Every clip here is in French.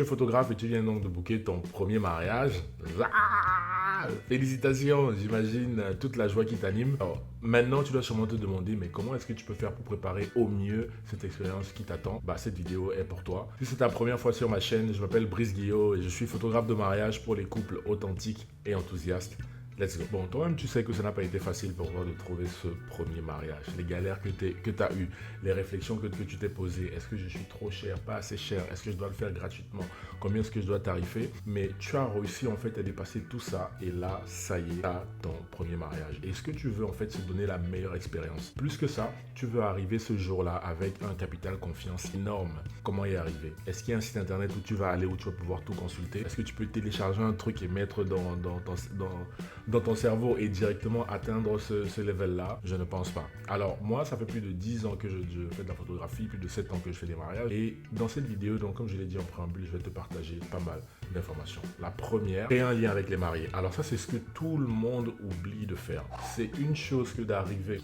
tu es photographe et tu viens donc de booker ton premier mariage, félicitations, j'imagine toute la joie qui t'anime. Alors, maintenant, tu dois sûrement te demander, mais comment est-ce que tu peux faire pour préparer au mieux cette expérience qui t'attend? Cette vidéo est pour toi. Si c'est ta première fois sur ma chaîne, je m'appelle Brice Guillot et je suis photographe de mariage pour les couples authentiques et enthousiastes. Let's go. Bon, toi-même, tu sais que ça n'a pas été facile pour toi de trouver ce premier mariage. Les galères que tu as eues, les réflexions que tu t'es posées. Est-ce que je suis trop cher, pas assez cher? Est-ce que je dois le faire gratuitement? Combien est-ce que je dois tarifer? Mais tu as réussi en fait à dépasser tout ça. Et là, ça y est, tu as ton premier mariage. Et ce que tu veux en fait, c'est donner la meilleure expérience. Plus que ça, tu veux arriver ce jour-là avec un capital confiance énorme. Comment y arriver? Est-ce qu'il y a un site internet où tu vas aller, où tu vas pouvoir tout consulter? Est-ce que tu peux télécharger un truc et mettre dans ton cerveau et directement atteindre ce level-là? Je ne pense pas. Alors, moi, ça fait plus de 10 ans que je fais de la photographie, plus de 7 ans que je fais des mariages. Et dans cette vidéo, donc, comme je l'ai dit en préambule, je vais te partager pas mal d'informations. La première, créer un lien avec les mariés. Alors ça, c'est ce que tout le monde oublie de faire. C'est une chose que d'arriver...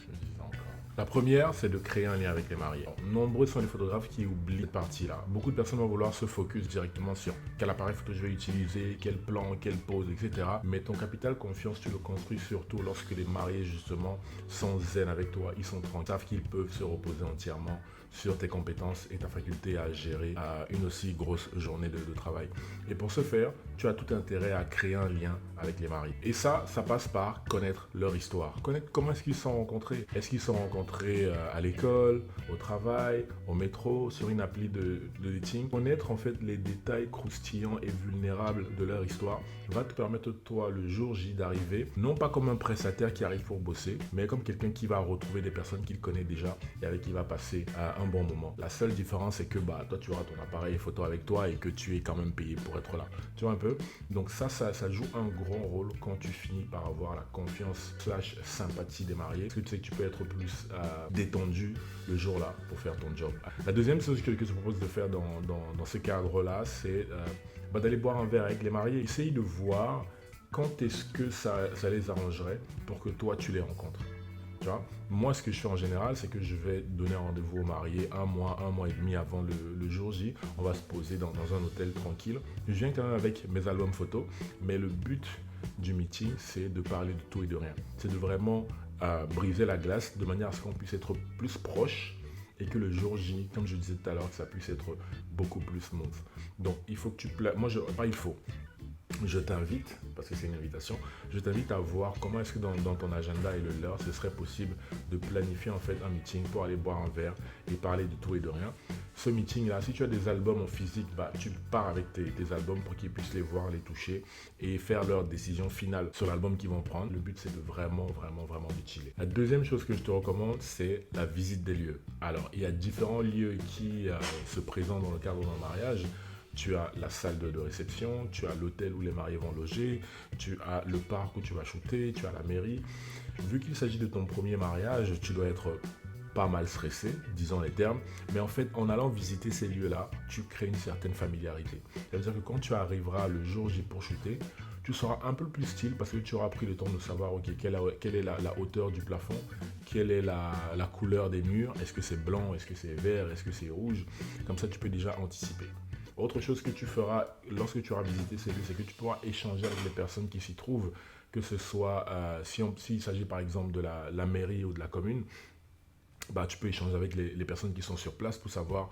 La première, c'est de créer un lien avec les mariés. Nombreux sont les photographes qui oublient cette partie-là. Beaucoup de personnes vont vouloir se focus directement sur quel appareil photo je vais utiliser, quel plan, quelle pose, etc. Mais ton capital confiance, tu le construis surtout lorsque les mariés, justement, sont zen avec toi. Ils sont tranquilles, savent qu'ils peuvent se reposer entièrement sur tes compétences et ta faculté à gérer une aussi grosse journée de travail. Et pour ce faire, tu as tout intérêt à créer un lien avec les mariés. Et ça passe par connaître leur histoire. Connaître comment est-ce qu'ils se sont rencontrés. Est-ce qu'ils se sont rencontrés à l'école, au travail, au métro, sur une appli de dating. Connaître en fait les détails croustillants et vulnérables de leur histoire va te permettre toi le jour J d'arriver, non pas comme un prestataire qui arrive pour bosser, mais comme quelqu'un qui va retrouver des personnes qu'il connaît déjà et avec qui il va passer un bon moment. La seule différence c'est que toi tu auras ton appareil photo avec toi et que tu es quand même payé pour être là. Tu vois un peu? Donc ça joue un grand rôle quand tu finis par avoir la confiance / sympathie des mariés. Parce que tu sais que tu peux être plus détendu le jour-là pour faire ton job. La deuxième chose que je propose de faire dans ce cadre-là, c'est d'aller boire un verre avec les mariés. Essaye de voir quand est-ce que ça les arrangerait pour que toi tu les rencontres. Tu vois? Moi, ce que je fais en général, c'est que je vais donner un rendez-vous aux mariés un mois et demi avant le jour J. On va se poser dans un hôtel tranquille. Je viens quand même avec mes albums photos, mais le but du meeting, c'est de parler de tout et de rien. C'est de vraiment briser la glace de manière à ce qu'on puisse être plus proche et que le jour J, comme je disais tout à l'heure, que ça puisse être beaucoup plus smooth. Donc, il faut que tu... Je t'invite, parce que c'est une invitation, je t'invite à voir comment est-ce que dans ton agenda et le leur, ce serait possible de planifier en fait un meeting pour aller boire un verre et parler de tout et de rien. Ce meeting-là, si tu as des albums en physique, tu pars avec tes albums pour qu'ils puissent les voir, les toucher et faire leur décision finale sur l'album qu'ils vont prendre. Le but, c'est de vraiment d'utiliser. La deuxième chose que je te recommande, c'est la visite des lieux. Alors, il y a différents lieux qui se présentent dans le cadre d'un mariage. Tu as la salle de réception, tu as l'hôtel où les mariés vont loger, tu as le parc où tu vas shooter, tu as la mairie. Vu qu'il s'agit de ton premier mariage, tu dois être pas mal stressé, disons les termes, mais en fait, en allant visiter ces lieux-là, tu crées une certaine familiarité. Ça veut dire que quand tu arriveras le jour J pour shooter, tu seras un peu plus style parce que tu auras pris le temps de savoir quelle est la hauteur du plafond, quelle est la couleur des murs, est-ce que c'est blanc, est-ce que c'est vert, est-ce que c'est rouge. Comme ça, tu peux déjà anticiper. Autre chose que tu feras lorsque tu auras visité ces lieux, c'est que tu pourras échanger avec les personnes qui s'y trouvent, que ce soit s'il s'agit par exemple de la mairie ou de la commune, tu peux échanger avec les personnes qui sont sur place pour savoir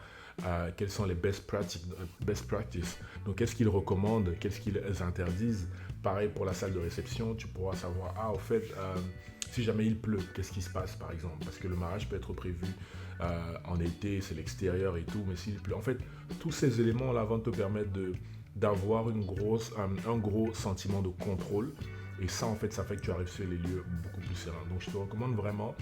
quelles sont les best practices. Donc, qu'est-ce qu'ils recommandent, qu'est-ce qu'ils interdisent. Pareil pour la salle de réception, tu pourras savoir, au fait, si jamais il pleut, qu'est-ce qui se passe par exemple? Parce que le mariage peut être prévu en été, c'est l'extérieur et tout, mais s'il pleut. En fait, tous ces éléments-là vont te permettre d'avoir un gros sentiment de contrôle. Et ça, en fait, ça fait que tu arrives sur les lieux beaucoup plus serein. Donc, je te recommande vraiment,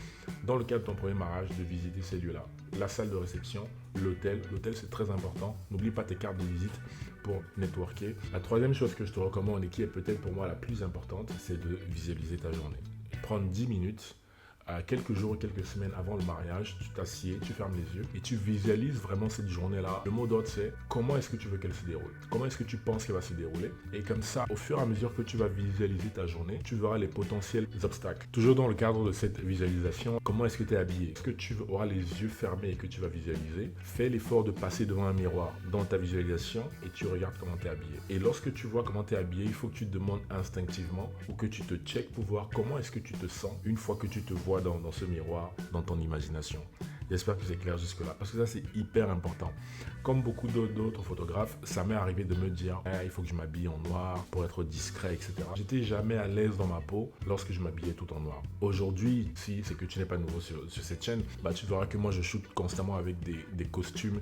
dans le cadre de ton premier mariage, de visiter ces lieux-là. La salle de réception, l'hôtel. L'hôtel, c'est très important. N'oublie pas tes cartes de visite pour networker. La troisième chose que je te recommande et qui est peut-être pour moi la plus importante, c'est de visualiser ta journée. Prendre 10 minutes quelques jours ou quelques semaines avant le mariage, tu t'assieds, tu fermes les yeux et tu visualises vraiment cette journée-là. Le mot d'ordre, c'est comment est-ce que tu veux qu'elle se déroule? Comment est-ce que tu penses qu'elle va se dérouler? Et comme ça, au fur et à mesure que tu vas visualiser ta journée, tu verras les potentiels obstacles. Toujours dans le cadre de cette visualisation, comment est-ce que tu es habillé? Est-ce que tu auras les yeux fermés et que tu vas visualiser? Fais l'effort de passer devant un miroir dans ta visualisation et tu regardes comment tu es habillé. Et lorsque tu vois comment tu es habillé, il faut que tu te demandes instinctivement ou que tu te checkes pour voir comment est-ce que tu te sens une fois que tu te vois dans ce miroir, dans ton imagination. J'espère que c'est clair jusque-là, parce que ça, c'est hyper important. Comme beaucoup d'autres photographes, ça m'est arrivé de me dire il faut que je m'habille en noir pour être discret, etc. J'étais jamais à l'aise dans ma peau lorsque je m'habillais tout en noir. Aujourd'hui, si c'est que tu n'es pas nouveau sur cette chaîne, tu verras que moi, je shoot constamment avec des costumes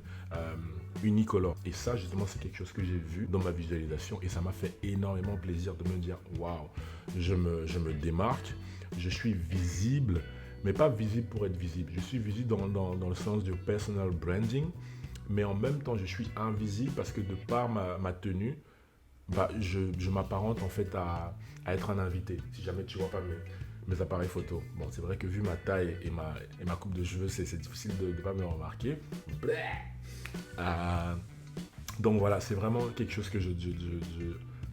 unicolores. Et ça, justement, c'est quelque chose que j'ai vu dans ma visualisation et ça m'a fait énormément plaisir de me dire waouh, je me démarque, je suis visible, mais pas visible pour être visible. Je suis visible dans le sens du personal branding, mais en même temps, je suis invisible parce que de par ma tenue, je m'apparente en fait à être un invité. Si jamais tu vois pas mes appareils photo. Bon, c'est vrai que vu ma taille et ma coupe de cheveux, c'est difficile de ne pas me remarquer. Donc voilà, c'est vraiment quelque chose que je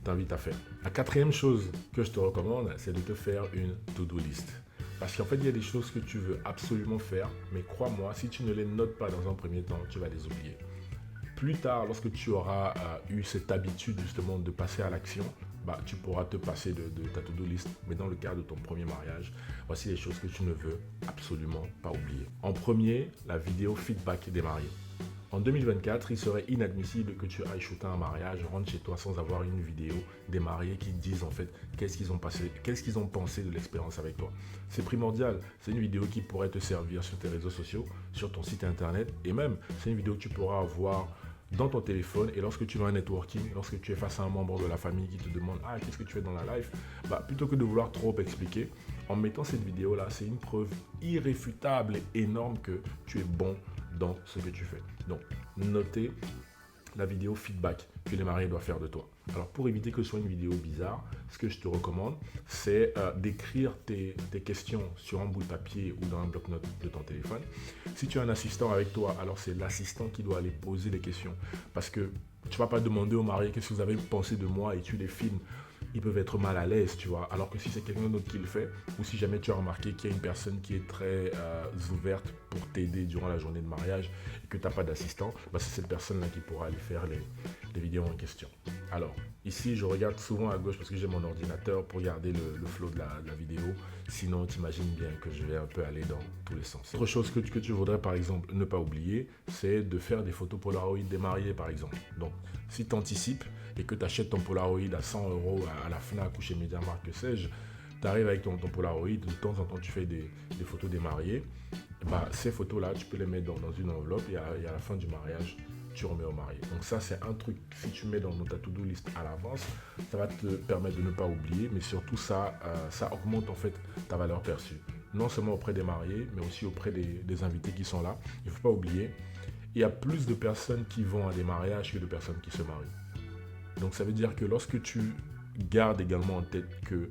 t'invite à faire. La quatrième chose que je te recommande, c'est de te faire une to-do list. Parce qu'en fait, il y a des choses que tu veux absolument faire, mais crois-moi, si tu ne les notes pas dans un premier temps, tu vas les oublier. Plus tard, lorsque tu auras eu cette habitude justement de passer à l'action, tu pourras te passer de ta to-do list. Mais dans le cadre de ton premier mariage, voici les choses que tu ne veux absolument pas oublier. En premier, la vidéo feedback des mariés. En 2024, il serait inadmissible que tu ailles shooter un mariage, rentres chez toi sans avoir une vidéo des mariés qui disent en fait qu'est-ce qu'ils ont pensé de l'expérience avec toi. C'est primordial, c'est une vidéo qui pourrait te servir sur tes réseaux sociaux, sur ton site internet et même c'est une vidéo que tu pourras avoir dans ton téléphone et lorsque tu vas à un networking, lorsque tu es face à un membre de la famille qui te demande qu'est-ce que tu fais dans la life, plutôt que de vouloir trop expliquer, en mettant cette vidéo là, c'est une preuve irréfutable et énorme que tu es bon dans ce que tu fais. Donc, notez la vidéo feedback que les mariés doivent faire de toi. Alors, pour éviter que ce soit une vidéo bizarre, ce que je te recommande, c'est d'écrire tes questions sur un bout de papier ou dans un bloc-notes de ton téléphone. Si tu as un assistant avec toi, alors c'est l'assistant qui doit aller poser les questions. Parce que tu ne vas pas demander aux mariés qu'est-ce que vous avez pensé de moi et tu les filmes. Ils peuvent être mal à l'aise, tu vois. Alors que si c'est quelqu'un d'autre qui le fait, ou si jamais tu as remarqué qu'il y a une personne qui est très ouverte pour t'aider durant la journée de mariage et que tu n'as pas d'assistant, c'est cette personne-là qui pourra aller faire les vidéos en question. Alors, ici, je regarde souvent à gauche parce que j'ai mon ordinateur pour garder le flow de la vidéo. Sinon, tu imagines bien que je vais un peu aller dans tous les sens. Autre chose que tu voudrais, par exemple, ne pas oublier, c'est de faire des photos Polaroid des mariés, par exemple. Donc, si tu anticipes et que tu achètes ton Polaroid à 100 € à la Fnac ou chez MediaMarkt, que sais-je, tu arrives avec ton Polaroid, de temps en temps, tu fais des photos des mariés. Ces photos-là, tu peux les mettre dans une enveloppe et à la fin du mariage, tu remets au marié. Donc ça, c'est un truc, si tu mets dans ta to-do list à l'avance, ça va te permettre de ne pas oublier, mais surtout ça augmente en fait ta valeur perçue. Non seulement auprès des mariés, mais aussi auprès des invités qui sont là. Il ne faut pas oublier, il y a plus de personnes qui vont à des mariages que de personnes qui se marient. Donc ça veut dire que lorsque tu gardes également en tête que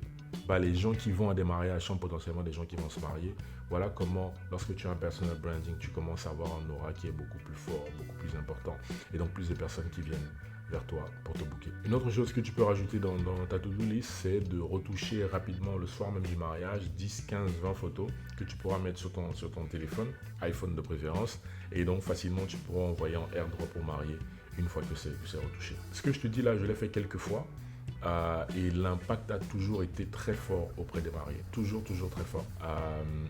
les gens qui vont à des mariages sont potentiellement des gens qui vont se marier, voilà comment, lorsque tu as un personal branding, tu commences à avoir un aura qui est beaucoup plus fort, beaucoup plus important, et donc plus de personnes qui viennent vers toi pour te booker. Une autre chose que tu peux rajouter dans ta to-do list, c'est de retoucher rapidement le soir même du mariage 10, 15, 20 photos que tu pourras mettre sur ton téléphone, iPhone de préférence, et donc facilement tu pourras envoyer en airdrop au marié une fois que c'est retouché. Ce que je te dis là, je l'ai fait quelques fois. Et l'impact a toujours été très fort auprès des mariés, toujours très fort,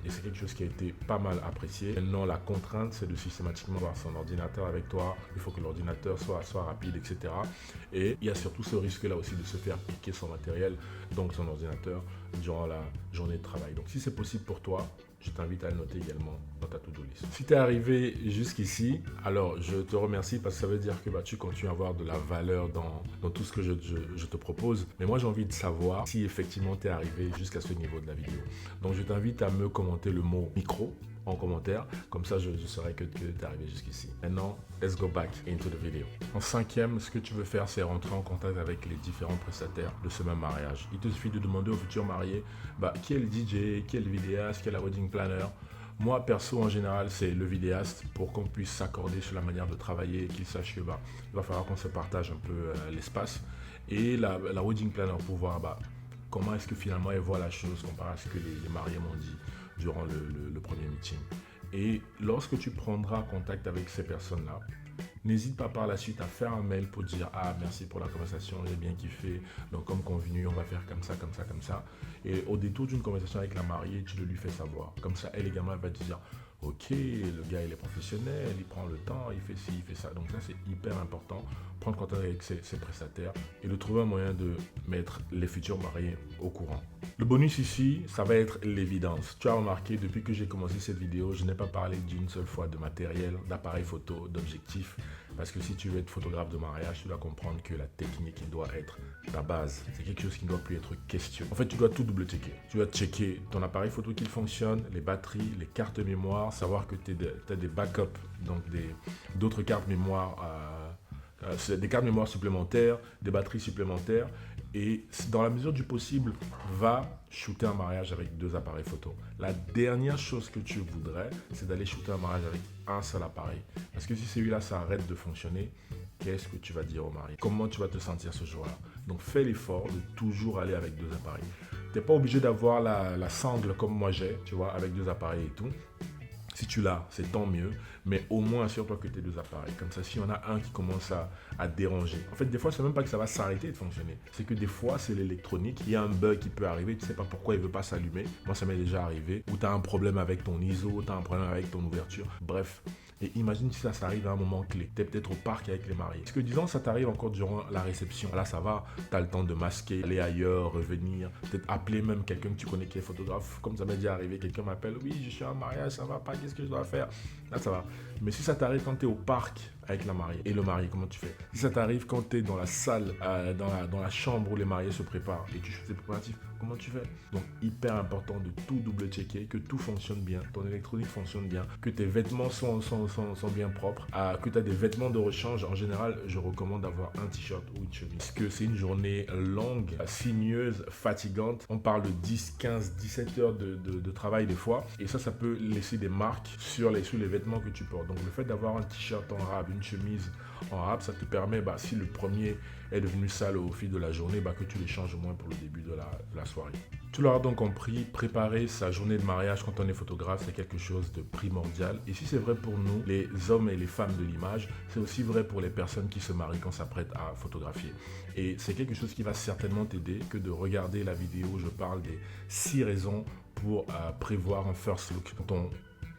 et c'est quelque chose qui a été pas mal apprécié. Maintenant, la contrainte, c'est de systématiquement avoir son ordinateur avec toi, il faut que l'ordinateur soit rapide, etc. Et il y a surtout ce risque là aussi de se faire piquer son matériel, donc son ordinateur, durant la journée de travail. Donc si c'est possible pour toi, je t'invite à le noter également dans ta to-do list. Si tu es arrivé jusqu'ici, alors je te remercie parce que ça veut dire que tu continues à avoir de la valeur dans tout ce que je te propose. Mais moi, j'ai envie de savoir si effectivement tu es arrivé jusqu'à ce niveau de la vidéo. Donc, je t'invite à me commenter le mot micro en commentaire. Comme ça, je saurai que tu es arrivé jusqu'ici. Maintenant, let's go back into the video. En cinquième, ce que tu veux faire, c'est rentrer en contact avec les différents prestataires de ce même mariage. Il te suffit de demander au futur marié qui est le DJ, qui est le vidéaste, qui est la wedding planner. Moi, perso, en général, c'est le vidéaste pour qu'on puisse s'accorder sur la manière de travailler et qu'il sache que il va falloir qu'on se partage un peu l'espace. Et la wedding planner pour voir comment est-ce que finalement elle voit la chose comparé à ce que les mariés m'ont dit durant le premier meeting. Et lorsque tu prendras contact avec ces personnes-là, n'hésite pas par la suite à faire un mail pour dire « Ah, merci pour la conversation, j'ai bien kiffé. Donc, comme convenu, on va faire comme ça, comme ça, comme ça. » Et au détour d'une conversation avec la mariée, tu le lui fais savoir. Comme ça, elle également, elle va te dire « Ok, le gars, il est professionnel, il prend le temps, il fait ci, il fait ça. » Donc ça, c'est hyper important. Prendre contact avec ses prestataires et de trouver un moyen de mettre les futurs mariés au courant. Le bonus ici, ça va être l'évidence. Tu as remarqué, depuis que j'ai commencé cette vidéo, je n'ai pas parlé d'une seule fois de matériel, d'appareil photo, d'objectif. Parce que si tu veux être photographe de mariage, tu dois comprendre que la technique doit être ta base. C'est quelque chose qui ne doit plus être question. En fait, tu dois tout double-checker. Tu dois checker ton appareil photo qu'il fonctionne, les batteries, les cartes mémoire, savoir que tu as des backups, donc d'autres cartes mémoire, des cartes mémoire supplémentaires, des batteries supplémentaires. Et dans la mesure du possible, va shooter un mariage avec 2 appareils photo. La dernière chose que tu voudrais, c'est d'aller shooter un mariage avec un seul appareil. Parce que si celui-là s'arrête de fonctionner, qu'est-ce que tu vas dire au mari? Comment tu vas te sentir ce jour-là? Donc fais l'effort de toujours aller avec 2 appareils. Tu n'es pas obligé d'avoir la sangle comme moi j'ai, tu vois, avec 2 appareils et tout. Si tu l'as, c'est tant mieux, mais au moins assure-toi que tu as 2 appareils. Comme ça, s'il y en a un qui commence à déranger. En fait, des fois, c'est même pas que ça va s'arrêter de fonctionner. C'est que des fois, c'est l'électronique. Il y a un bug qui peut arriver, tu ne sais pas pourquoi il ne veut pas s'allumer. Moi, ça m'est déjà arrivé. Ou tu as un problème avec ton ISO, tu as un problème avec ton ouverture. Bref. Et imagine si ça s'arrive à un moment clé. Tu es peut-être au parc avec les mariés. Parce que disons, ça t'arrive encore durant la réception. Là, ça va. Tu as le temps de masquer, aller ailleurs, revenir. Peut-être appeler même quelqu'un que tu connais qui est photographe. Comme ça m'est déjà arrivé, quelqu'un m'appelle. Oui, je suis à un mariage, ça va pas, qu'est-ce que je dois faire? Là, ça va. Mais si ça t'arrive quand tu es au parc avec la mariée et le marié, comment tu fais? Si ça t'arrive quand tu es dans la salle, dans la chambre où les mariés se préparent et tu fais tes préparatifs, comment tu fais? Donc, hyper important de tout double-checker, que tout fonctionne bien, ton électronique fonctionne bien, que tes vêtements sont bien propres, que tu as des vêtements de rechange. En général, je recommande d'avoir un t-shirt ou une chemise. Parce que c'est une journée longue, sinueuse, fatigante. On parle de 10, 15, 17 heures de travail des fois. Et ça peut laisser des marques sur les vêtements que tu portes. Donc, le fait d'avoir un t-shirt en rab, une chemise en rab, ça te permet, si le premier est devenu sale au fil de la journée, que tu les changes au moins pour le début de la soirée. Tu l'auras donc compris, préparer sa journée de mariage quand on est photographe, c'est quelque chose de primordial. Et si c'est vrai pour nous, les hommes et les femmes de l'image, c'est aussi vrai pour les personnes qui se marient quand s'apprêtent à photographier. Et c'est quelque chose qui va certainement t'aider que de regarder la vidéo où je parle des 6 raisons pour prévoir un first look quand on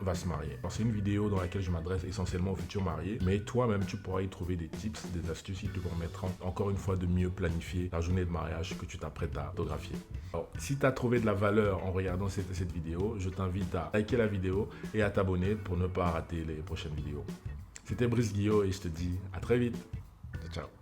va se marier. Alors, c'est une vidéo dans laquelle je m'adresse essentiellement aux futurs mariés, mais toi-même tu pourras y trouver des tips, des astuces qui te permettront encore une fois de mieux planifier la journée de mariage que tu t'apprêtes à photographier. Alors, si tu as trouvé de la valeur en regardant cette vidéo, je t'invite à liker la vidéo et à t'abonner pour ne pas rater les prochaines vidéos. C'était Brice Guillot et je te dis à très vite. Ciao.